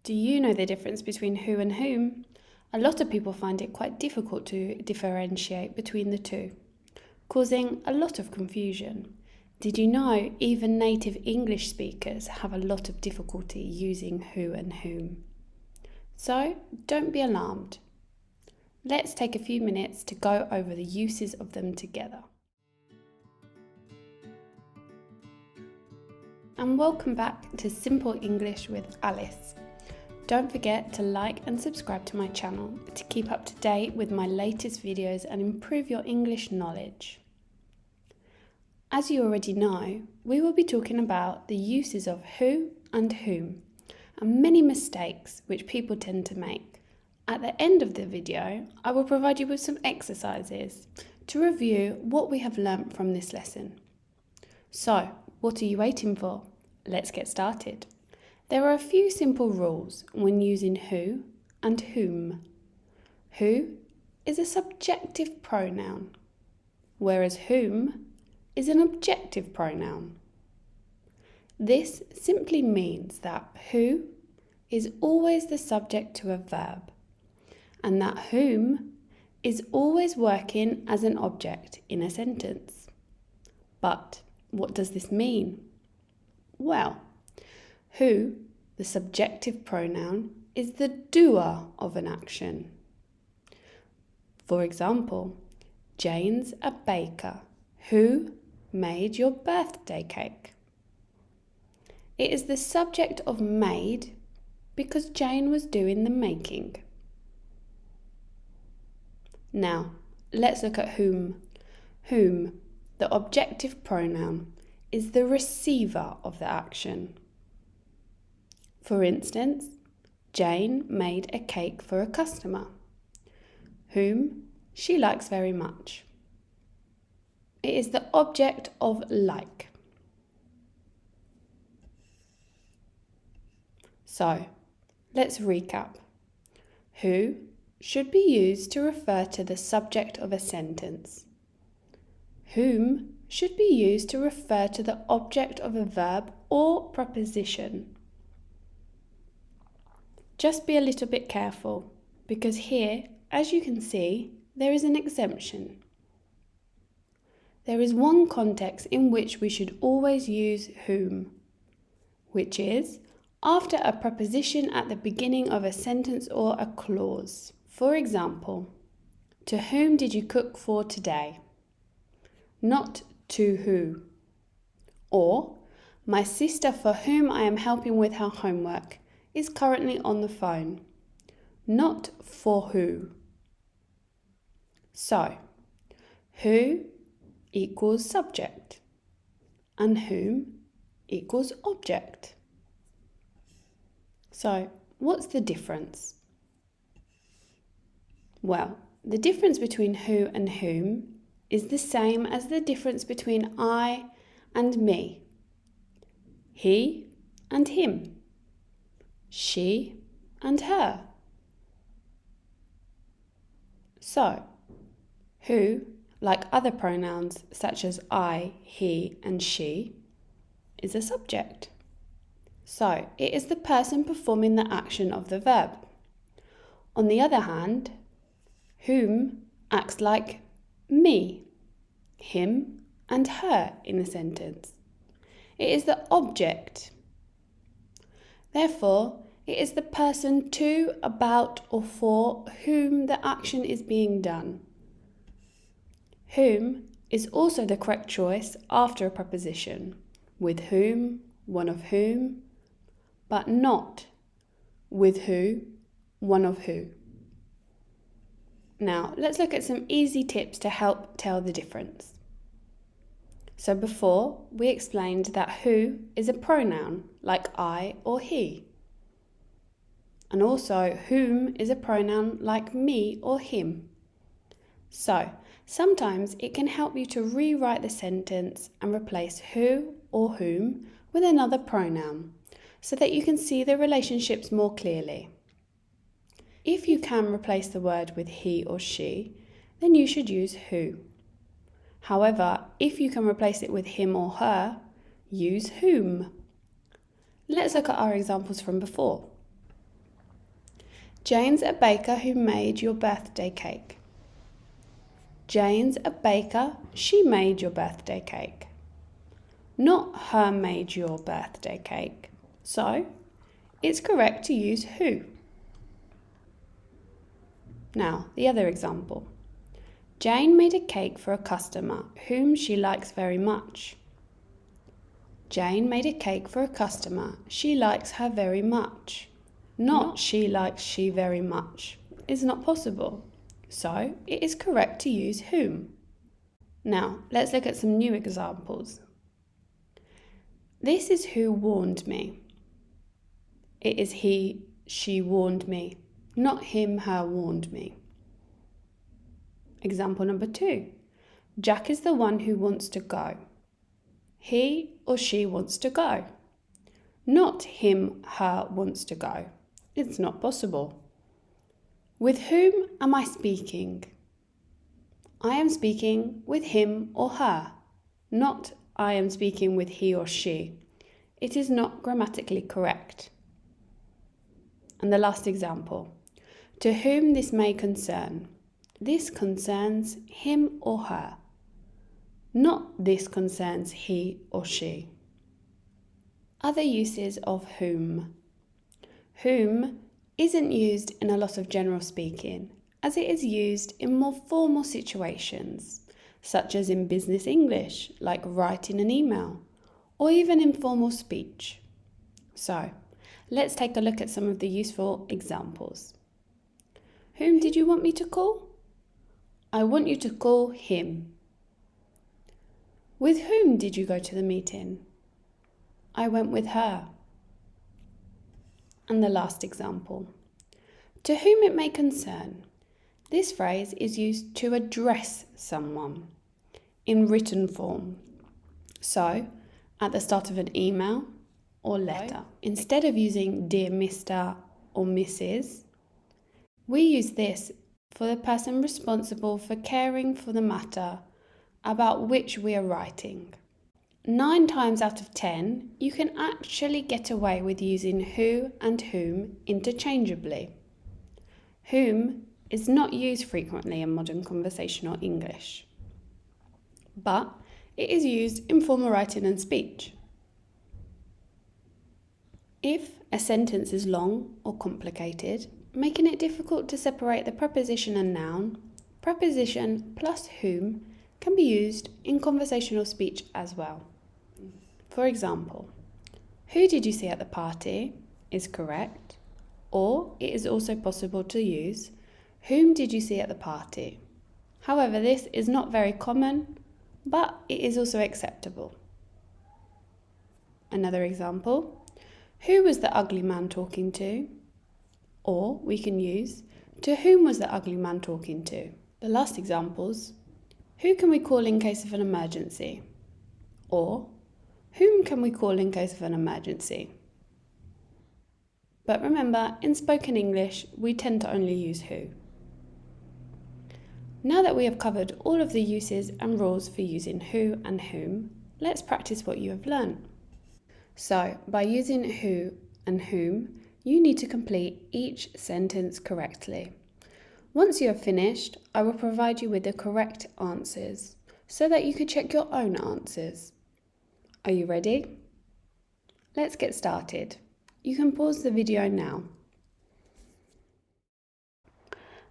Do you know the difference between who and whom? A lot of people find it quite difficult to differentiate between the two, causing a lot of confusion. Did you know even native English speakers have a lot of difficulty using who and whom? So don't be alarmed. Let's take a few minutes to go over the uses of them together. And welcome back to Simple English with Alice. Don't forget to like and subscribe to my channel to keep up to date with my latest videos and improve your English knowledge. As you already know, we will be talking about the uses of who and whom, and many mistakes which people tend to make. At the end of the video, I will provide you with some exercises to review what we have learnt from this lesson. So, what are you waiting for? Let's get started. There are a few simple rules when using who and whom. Who is a subjective pronoun, whereas whom is an objective pronoun. This simply means that who is always the subject to a verb, and that whom is always working as an object in a sentence. But what does this mean? Well, who, the subjective pronoun, is the doer of an action. For example, Jane's a baker. Who made your birthday cake? It is the subject of made because Jane was doing the making. Now, let's look at whom. Whom, the objective pronoun, is the receiver of the action. For instance, Jane made a cake for a customer, whom she likes very much. It is the object of like. So, let's recap. Who should be used to refer to the subject of a sentence. Whom should be used to refer to the object of a verb or preposition. Just be a little bit careful, because here, as you can see, there is an exemption. There is one context in which we should always use whom, which is after a preposition at the beginning of a sentence or a clause. For example, to whom did you cook for today? Not to who. Or, my sister for whom I am helping with her homework is currently on the phone. Not for who. So, who equals subject and whom equals object. So, what's the difference? Well, the difference between who and whom is the same as the difference between I and me, he and him, she and her. So, who, like other pronouns such as I, he and she, is a subject. So, it is the person performing the action of the verb. On the other hand, whom acts like me, him and her in a sentence. It is the object. Therefore, it is the person to, about or for whom the action is being done. Whom is also the correct choice after a preposition, with whom, one of whom, but not with who, one of who. Now, let's look at some easy tips to help tell the difference. So before, we explained that who is a pronoun, like I or he. And also, whom is a pronoun like me or him. So, sometimes it can help you to rewrite the sentence and replace who or whom with another pronoun, so that you can see the relationships more clearly. If you can replace the word with he or she, then you should use who. However, if you can replace it with him or her, use whom. Let's look at our examples from before. Jane's a baker who made your birthday cake. Jane's a baker, she made your birthday cake. Not her made your birthday cake. So, it's correct to use who. Now, the other example. Jane made a cake for a customer whom she likes very much. Jane made a cake for a customer she likes her very much. Not she likes she very much is not possible. So, it is correct to use whom. Now, let's look at some new examples. This is who warned me. It is he, she warned me, not him, her warned me. Example number 2. Jack is the one who wants to go. He or she wants to go. Not him, her wants to go. It's not possible. With whom am I speaking? I am speaking with him or her, not I am speaking with he or she. It is not grammatically correct. And the last example. To whom this may concern. This concerns him or her. Not this concerns he or she. Other uses of whom. Whom isn't used in a lot of general speaking, as it is used in more formal situations, such as in business English, like writing an email, or even informal speech. So, let's take a look at some of the useful examples. Whom did you want me to call? I want you to call him. With whom did you go to the meeting? I went with her. And the last example. To whom it may concern. This phrase is used to address someone in written form. So, at the start of an email or letter, instead of using Dear Mr. or Mrs., we use this for the person responsible for caring for the matter about which we are writing. 9 times out of 10, you can actually get away with using who and whom interchangeably. Whom is not used frequently in modern conversational English, but it is used in formal writing and speech. If a sentence is long or complicated, making it difficult to separate the preposition and noun, preposition plus whom can be used in conversational speech as well. For example, who did you see at the party is correct, or it is also possible to use whom did you see at the party. However, this is not very common, but it is also acceptable. Another example, who was the ugly man talking to? Or we can use, to whom was the ugly man talking to? The last examples, who can we call in case of an emergency? Or, whom can we call in case of an emergency? But remember, in spoken English, we tend to only use who. Now that we have covered all of the uses and rules for using who and whom, let's practice what you have learned. So, by using who and whom, you need to complete each sentence correctly. Once you have finished, I will provide you with the correct answers so that you can check your own answers. Are you ready? Let's get started. You can pause the video now.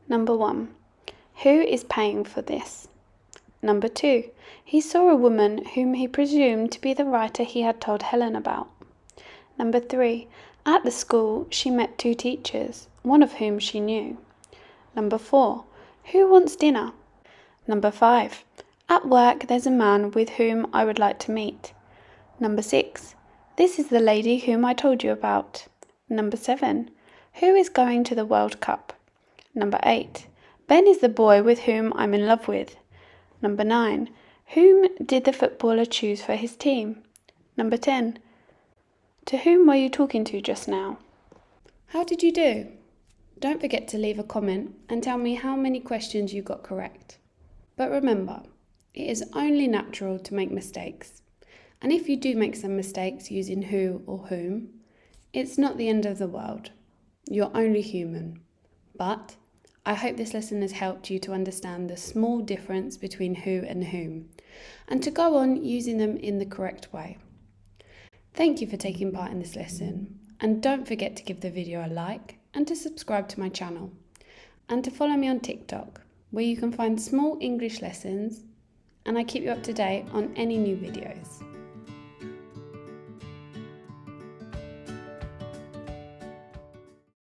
Number 1. Who is paying for this? Number 2. He saw a woman whom he presumed to be the writer he had told Helen about. Number 3. At the school, she met 2 teachers, one of whom she knew. Number 4. Who wants dinner? Number 5. At work, there's a man with whom I would like to meet. Number 6. This is the lady whom I told you about. Number 7. Who is going to the World Cup? Number 8. Ben is the boy with whom I'm in love with. Number 9. Whom did the footballer choose for his team? Number 10. To whom were you talking to just now? How did you do? Don't forget to leave a comment and tell me how many questions you got correct. But remember, it is only natural to make mistakes. And if you do make some mistakes using who or whom, it's not the end of the world. You're only human. But I hope this lesson has helped you to understand the small difference between who and whom, and to go on using them in the correct way. Thank you for taking part in this lesson, and don't forget to give the video a like and to subscribe to my channel, and to follow me on TikTok, where you can find small English lessons and I keep you up to date on any new videos.